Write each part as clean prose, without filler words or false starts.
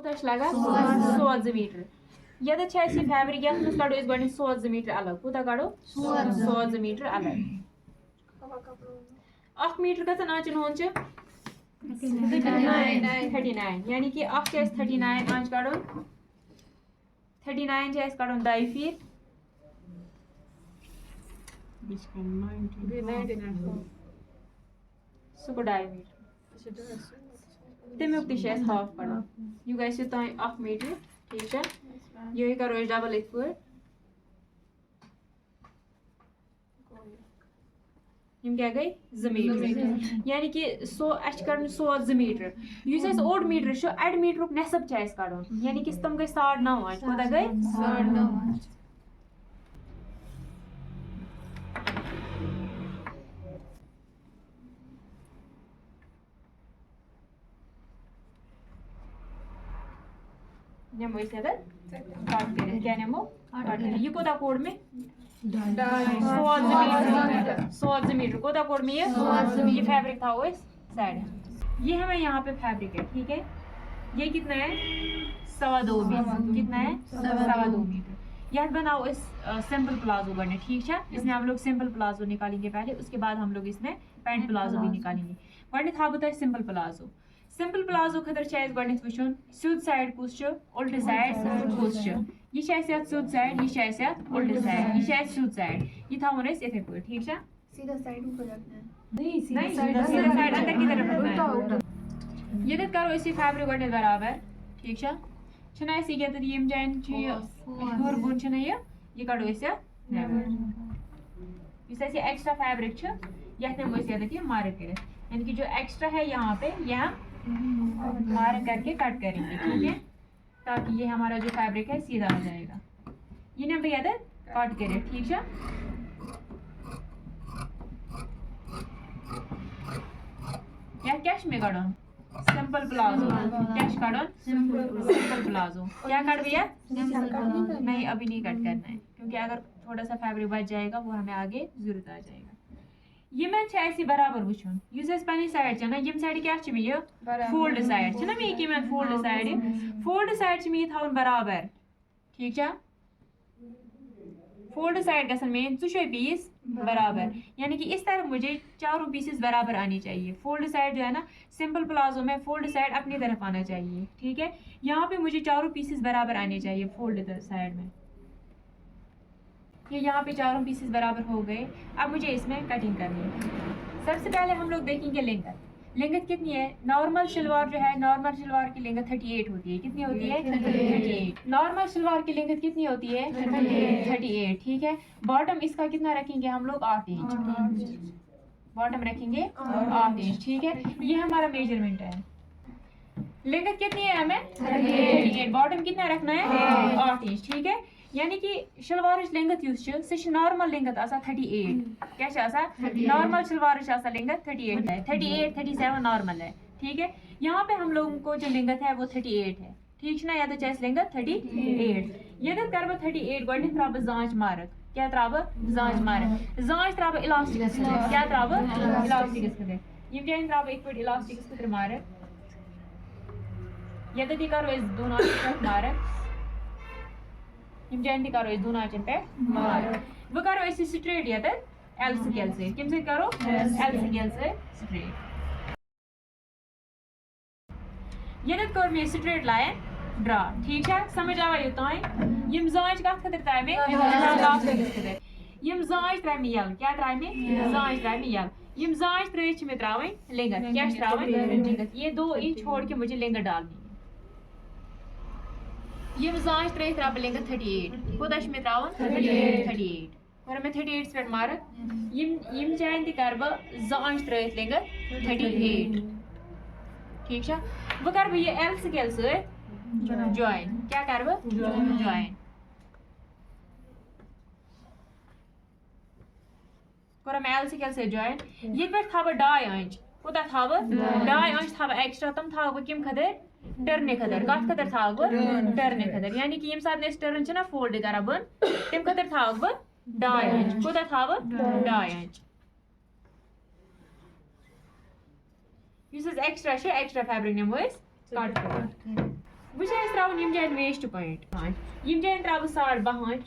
کوتاہ چھُ لگان 100 میٹر ییٚتٮ۪تھ چھِ اَسہِ یہِ فیبرِک یَتھ منٛز کَڑو أسۍ گۄڈٕنٮ۪تھ 100 میٹر الگ کوٗتاہ کَڑو 100 میٹر الگ 1 میٹر کٔژَن آنچَن ہُنٛد چھُ 39 یعنی کہ اکھ چھُ اَسہِ 39 آنچہِ کَڑُن 39 چھُ اَسہِ کَڑُن 2 فیٖٹ سُہ گوٚو 2 میٹر تمیُک تہِ چھُ اَسہِ ہاف کَڑُن یہِ گژھِ تانۍ 1 میٹر ٹھیٖک چھا یہے کَرو أسۍ ڈبل یِتھ پٲٹھۍ یِم کیٛاہ گٔے 2 میٹر یعنی کہ اَسہِ چھِ کَڑُن 2 میٹر یُس اَسہِ اوٚڑ میٹر چھُ اَڑِ میٹرُک نٮ۪صف چھُ اَسہِ کَڑُن یعنی کہ تِم گٔے 9.5 آنچہِ کوتاہ گٔے 9.5 آنچہِ نِمو أسۍ ییٚتٮ۪تھ کَٹ کٔرِتھ کیٛاہ نِمو کَٹ کٔرِتھ یہِ کوتاہ کوٚڑ مےٚ 100 میٹر کوتاہ کوٚڑ مےٚ یہ فیبرک تھاؤ أسۍ سایڈ یہ ہمیں یہاں پہ فیبرک ہے ٹھیک ہے یہ کتنا ہے 2.25 میٹر کتنا ہے 2.25 میٹر یہ بناؤ اس سمپل پلازو بنے ٹھیک ہے اس میں ہم لوگ سمپل پلازو نکالیں گے پہلے اس کے بعد ہم لوگ اس میں پینٹ پلازو بھی نکالیں گے گۄڈنٮ۪تھ ہاو بہٕ تۄہہِ سمپل پلازو خٲطرٕ چھُ اَسہِ گۄڈنٮ۪تھ وٕچھُن سیوٚد سایڈ کُس چھُ اُلٹہٕ سایڈ کُس چھُ یہ چھُ اَسہِ یتھ سیوٚد سایڈ یہ چھُ اَسہِ یتھ اُلٹہٕ سایڈ یہ چھُ اَسہِ سیوٚد سایڈ یہ تھاوون أسۍ یِتھے پٲٹھۍ ٹھیک چھا سیدھا سائڈ اوپر رکھنا ہے نہیں سیدھا سائڈ اندر کی طرف رکھنا ہے ییٚتٮ۪تھ کرو أسۍ یہِ فیبرک گۄڈنٮ۪تھ برابر ٹھیک چھا چھُنہ اَسہِ ییٚتٮ۪تھ یِم جایَن چھُ یہِ ہیوٚر بۄن چھُنہ یہِ کڑو أسۍ یتھ نٮ۪بر یُس اَسہِ یہِ ایکسٹرا فیبرک چھُ یتھ نِمو أسۍ ییٚتٮ۪تھ یہِ مارک کٔرِتھ یعنی کہ جو ایکسٹرا ہے یہاں پہ یہ ہم مارک کر کے کٹ کریں گے ٹھیک ہے تاکہ یہ ہمارا جو فیبرک ہے سیدھا آ جائے گا یہ نم بھائی ییٚتٮ۪تھ کٹ کٔرِتھ ٹھیک چھا یا کیا چھُ مےٚ کڑُن سمپل پلازو کیا چھُ کڑُن سمپل پلازو کیا کٹ بھیا نہیں ابھی نہیں کٹ کرنا ہے کیونکہ اگر تھوڑا سا فیبرک بچ جائے گا وہ ہمیں آگے ضرورت آ جائے گا یِمن چھُ اَسہِ برابر وٕچھُن یُس اَسہِ پننہِ سایڈ چھِ نہ ییٚمہِ سایڈٕ کیٛاہ چھِ مےٚ یہِ فولڈ سایڈ چھِنہ مےٚ یہِ فولڈ سایڈ فولڈ سایڈ چھِ مےٚ یہِ تھاوُن برابر ٹھیک چھا فولڈ سائڈ گژھن میٲنۍ 2 پیس برابر یعنی کہ اس طرح مجھے 4 پیسز برابر آنی چاہیے فولڈ سائڈ جو ہے نا سمپل پلازو میں فولڈ سائڈ اپنی طرف آنا چاہیے ٹھیک ہے یہاں پہ مجھے 4 پیسز برابر آنے چاہیے فولڈ سائڈ میں یہ یہاں پہ 4 پیسز برابر ہو گئے اب مجھے اس میں کٹنگ کرنی ہے سب سے پہلے ہم لوگ دیکھیں گے لینگتھ کتنی ہے نارمل شلوار جو ہے نارمل شلوار کی لینگتھ 38 ہوتی ہے کتنی ہوتی ہے 38 نارمل شلوار کی لینگتھ کتنی ہوتی ہے 38 ٹھیک ہے باٹم اس کا کتنا رکھیں گے ہم لوگ 8 انچ باٹم رکھیں گے 8 انچ ٹھیک ہے یہ ہمارا میجرمنٹ ہے لینگتھ کتنی ہے ہمیں 38 باٹم کتنا رکھنا ہے 8 انچ ٹھیک ہے یعنی کہ شلوار لینگتھ یُس چھُ سُہ چھُ نارمل لینگتھ آسان 38 کیا چھُ آسان نارمل شلوار لینگتھ 38 ہے 38 37 نارمل ہے ٹھیک ہے یہاں پہ ہم لوگوں کو جو لینگتھ ہے وہ 38 ہے ٹھیک چھُ نا ییٚتٮ۪تھ چھِ اَسہِ لینگتھ 38 ییٚتٮ۪تھ کرٕ بہٕ 38 گۄڈنٮ۪تھ تراو بہٕ زانٛچ مارک کیٛاہ تراو بہٕ زانٛچ مارک زانٛچ تراو بہٕ اِلاسٹِکس خٲطرٕ کیٛاہ تراو بہٕ اِلاسٹِکس خٲطرٕ یِم جایَن تراو بہٕ یِتھ پٲٹھۍ اِلاسٹِکس خٲطرٕ مارک ییٚتٮ۪تھ یہِ کرو أسۍ دۄن آنچن پٮ۪ٹھ مارک یِم جایَن تہِ کرو أسۍ دۄن آنچن پٮ۪ٹھ مارک وۄنۍ کرو أسۍ یہِ سٹریٹ ییٚتٮ۪تھ ایل سکیل سۭتۍ کمہِ سۭتۍ کرو ایل سکیل سۭتۍ سٹریٹ ییٚتٮ۪تھ کٔر مےٚ سٹریٹ لایِن ڈرا ٹھیک چھا سمجھ آوا یوٚتانۍ یِم زانٛچ کتھ خٲطرٕ تراے مےٚ اِلاسٹِکس خٲطرٕ یِم زانٛچ تراے مےٚ یَلہٕ کیٛاہ تراے مےٚ زانٛچ تراے مےٚ یَلہٕ یِم زانٛچ ترٲیِتھ چھِ مےٚ تراوٕنۍ لینگتھ کیٛاہ چھِ تراوٕنۍ لینگتھ یہ 2 انچ چھوڑ کے مجھے لینگتھ ڈالنی یِم زانٛچ ترٲیِتھ تراو بہٕ لینگتھ 38 کوتاہ چھُ مےٚ تراوُن 38 کوٚر مےٚ 38 پٮ۪ٹھ مارک یِم جایَن تہِ کرٕ بہٕ 2 آنچ ترٲیِتھ لینگتھ 38 ٹھیک چھا وۄنۍ کرٕ بہٕ یہِ ایل سکیل سۭتۍ جوین کیٛاہ کرٕ بہٕ جوین کوٚر مےٚ ایل سکیل سۭتۍ جوین ییٚتہِ پٮ۪ٹھ تھاو بہٕ 2 آنچ کوٗتاہ تھاو بہٕ 2 آنچ تھاو بہٕ ایکسٹرا تِم تھاو بہٕ کمہِ خٲطرٕ ٹٔرنہِ خٲطرٕ کتھ خٲطرٕ تھاو بہٕ ٹٔرنہِ خٲطرٕ یعنی کہ ییٚمہِ ساتہٕ أسۍ ٹٔرن چھِنا فولڈ کران بۄن تمہِ خٲطرٕ تھاوکھ بہٕ 2 آنچ کوٗتاہ تھاو بہٕ 2 آنچ یُس اَسہِ ایکسٹرا چھُ ایکسٹرا فیبرک نِمو أسۍ کٹ کٔرِتھ وۄنۍ چھِ travun yim jain waist point. Yim jain travu 12.5 inch.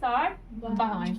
12.5 inch.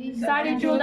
14.5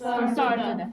14.5.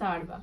12.5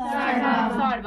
12.5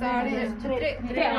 3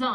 2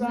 2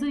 2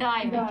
2.5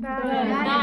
2.5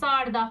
10.5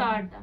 10.5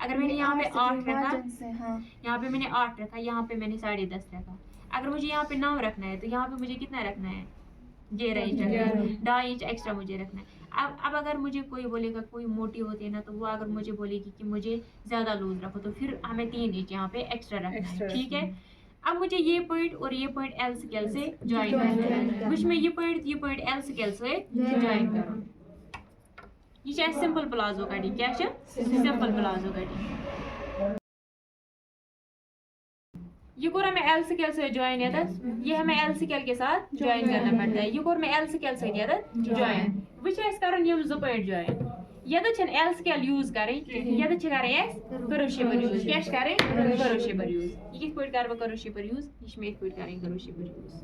اگر میں نے یہاں پہ 8 رکھا, یہاں پہ میں نے 8 رکھا, یہاں پہ میں نے 10.5 رکھا. اگر مجھے یہاں پہ 9 رکھنا ہے تو یہاں پہ مجھے کتنا رکھنا ہے, 11 انچ رکھنا ہے, 2.5 انچ ایکسٹرا مجھے رکھنا ہے. اب اگر مجھے کوئی بولے گا, کوئی موٹی ہوتی ہے نا, تو وہ اگر مجھے بولے گی کہ مجھے زیادہ لوز رکھو, تو پھر ہمیں 3 انچ یہاں پہ ایکسٹرا رکھنا ہے. ٹھیک ہے, اب مجھے یہ پوائنٹ اور یہ پوائنٹ ایل اسکیل سے جوائن کرنا ہے. وچ میں یہ پوائنٹ ایل اسکیل سے جوائن کروں. یہ ہے سمپل پلازو کٹنگ. کیا ہے سمپل پلازو کٹنگ. یہ کور ہمیں ایل اسکیل سے جوائن یتھ, یہ ہمیں ایل اسکیل کے ساتھ جوائن کرنا پڑتا ہے. یہ کور میں ایل اسکیل سے یتھ جوائن. وچ ہے کرن یم 2 پوائنٹ جوائن. یتھ چھن ایل اسکیل یوز کریں, یتھ چھ کریں اس کروشیبل یوز. کیا چھ کریں کروشیبل یوز. یہ کس پوائنٹ کرو کروشیبل یوز, یہ میں اس پوائنٹ کریں کروشیبل یوز.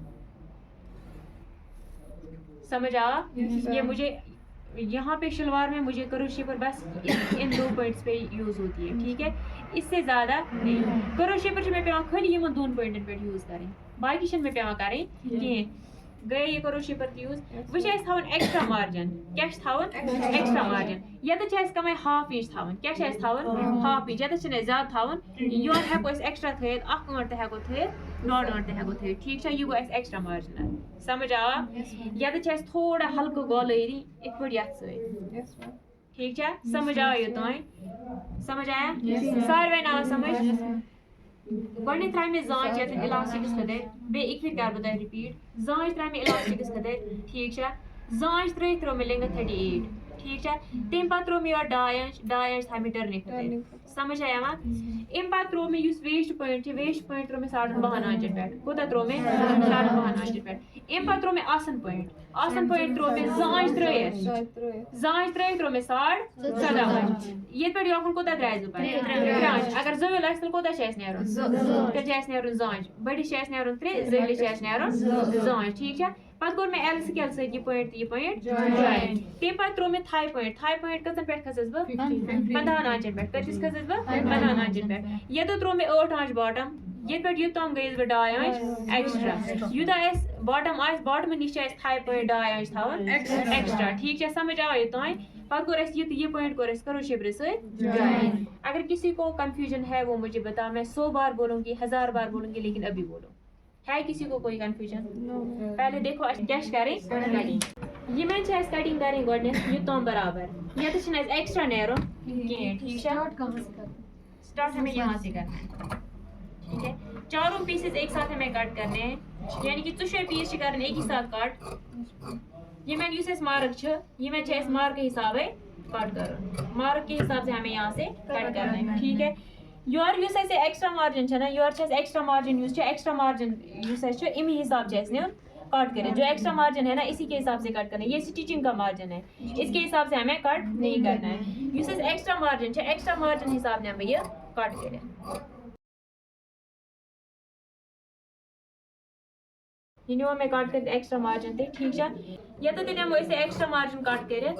سمجھ آ. یہ مجھے یہاں پہ شلوار میں مجھے کروشیبل بس ان 2 پوائنٹس پہ یوز ہوتی ہے. ٹھیک ہے, اس سے زیادہ نہیں. کروشیبل میں پیوان خالی یمن 2 پوائنٹن پہ یوز کریں, باقی چھن میں پیوان کریں کہیں. گئے یہ کروشیبل یوز. وہ تھاون ایکسٹرا مارجن. کیا تھاون ایکسٹرا مارجن. یتھ کم 1/2 انچ تھاون. کیا تھاون 1/2 انچ. یتھ زیادہ تھاون. یور ہیکو ایکسٹرا تھیت, 1 گنٹ تہ ہیکو تھیت, 1.5 گنٹ تہ ہیکو تھیت. ٹھیک ہے, یہ گو ایکسٹرا مارجن. سمجھ آ. یتھ تھوڑا ہلکہ گولری ات پہ یتھ ست. ٹھیک ہے, سمجھ آ یہ سمجھ آیا ساروین آ سمجھ. گۄڈنیٚتھ ترٛایہِ مےٚ زانٛچ یَتھ اِلاسٹِکَس خٲطرٕ, بیٚیہِ اِکہِ پھِرِ کَرٕ بہٕ تۄہہِ رِپیٖٹ. زانٛچ ترٛایہِ مےٚ اِلاسٹِکَس خٲطرٕ. ٹھیٖک چھا, زانٛچ ترٛٲیِتھ ترٛٲو مےٚ لیٚنٛگٕتھ 38. ٹھیٖک چھا, تَمہِ پَتہٕ ترٛوو مےٚ یورٕ 2.5 انچ. 2.5 انچ تھایہِ مےٚ ٹٔرنِنٛگ خٲطرٕ. سمجھ آیا وا. اَمہِ پَتہٕ ترٛوو مےٚ یُس ویسٹ پویِنٛٹ چھِ, ویسٹ پویِنٛٹ ترٛوو مےٚ 12.5 آنچَن پٮ۪ٹھ. کوٗتاہ ترٛوو مےٚ 12.5 آنچَن پٮ۪ٹھ. اَمہِ پَتہٕ ترٛوو مےٚ آسن پویِنٛٹ. آسن پویِنٛٹ ترٛوو مےٚ زانٛچ ترٛٲیِتھ. زانٛچ ترٛٲیِتھ ترٛوو مےٚ 17.5 آنچ. ییٚتہِ پٮ۪ٹھ یوکُن کوٗتاہ درٛایَس بہٕ پَتہٕ 3 آنچ. اگر زٲوِل آسہِ تیٚلہِ کوٗتاہ چھِ اَسہِ نیرُن, تیٚلہِ چھِ اَسہِ نیرُن زانٛچ. بٔڑِس چھِ اَسہِ نیرُن 3, زٲوِلِس چھِ اَسہِ نیرُن زانٛچ. ٹھیٖک چھا, پَتہٕ کوٚر مےٚ ایل سکیل سۭتۍ یہِ پویِنٛٹ تہٕ یہِ پویِنٛٹ جویِن. تَمہِ پَتہٕ ترٛوو مےٚ تھاے پویِنٛٹ. تھاے پویِنٛٹ کٔژَن پٮ۪ٹھ کھٔژٕس بہٕ 15 آنچَن پٮ۪ٹھ. کۭتِس کھٔژٕس بہٕ 15 آنچَن پٮ۪ٹھ. ییٚتہِ ترٛوو مےٚ 8 آنچ باٹم. ییٚتہِ پٮ۪ٹھ یوٚتام گٔیَس بہٕ 2.5 آنچ ایکسٹرا. یوٗتاہ اَسہِ باٹم آسہِ, باٹمہٕ نِش چھِ اَسہِ تھاے پویِنٛٹ 2.5 آنچ تھاوُن ایکسٹرا. ٹھیٖک چھا, سمجھ آو یوٚتام. پَتہٕ کوٚر اَسہِ یہ تہٕ یہ پویِنٛٹ کوٚر اَسہِ کروشیبرٕ سۭتۍ جویِن. اگر کسی کو کنفیوژن ہے وہ مجھے بتا, میں 100 بار بولوں گی, 1000 بار بولوں گی, لیکن ابھی بولو. ہے کسی کو کوئی کنفیوژن؟ پہلے دیکھو کیا کریں کٹنگ. یہ میں کٹنگ کریں گۄڈنیٚتھ یوٚتام برابر. ییٚتہِ چھُنہٕ اَسہِ ایکسٹرا نیرُن کِہیٖنۍ. ٹھیک ہے, اسٹارٹ ہمیں یہاں سے کرنا ہے. ٹھیک ہے, چاروں پیسز ایک ساتھ ہمیں کٹ کرنے ہیں, یعنی کہ 2 پیس کرنے ایک ہی ساتھ کٹ. یہ میں اس مارک یہ میں مارک کے حساب کٹ کر, مارک کے حساب سے ہمیں یہاں سے کٹ کرنا ہے. ٹھیک ہے, یور یس ایکسٹرا مارجن ہے نا, your extra margin use extra margin امی حساب سے نیون کٹ کریں. جو ایکسٹرا مارجن ہے نا اسی کے حساب سے کٹ کرنا ہے. یہ اسٹیچنگ کا مارجن ہے, اس کے حساب سے ہمیں کٹ نہیں کرنا ہے. یس ایکسٹرا مارجن ہے, ایکسٹرا مارجن حساب سے ہمیں یہ کٹ کریں. یہ نیو میں کٹ کر ایکسٹرا مارجن تے. ٹھیک ہے, یہ تو نمو اسے ایکسٹرا مارجن کٹ کرے.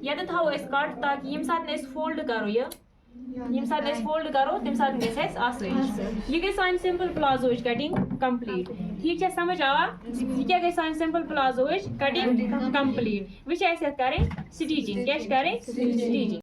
یہ تھاو اس کٹ تاکہ یم ساتھ اس فولڈ کرو, یم ساتھ اس فولڈ کرو تم ساتھ گژھِ اس آسٲیِش. یہ گئی سان سمپل پلازو کٹنگ کمپلیٹ. ٹھیک ہے, سمجھ آ. یہ کیا گئی سان سمپل پلازو کٹنگ کمپلیٹ. وچ ایسے کریں سٹیچنگ. کیا کریں سٹیچنگ.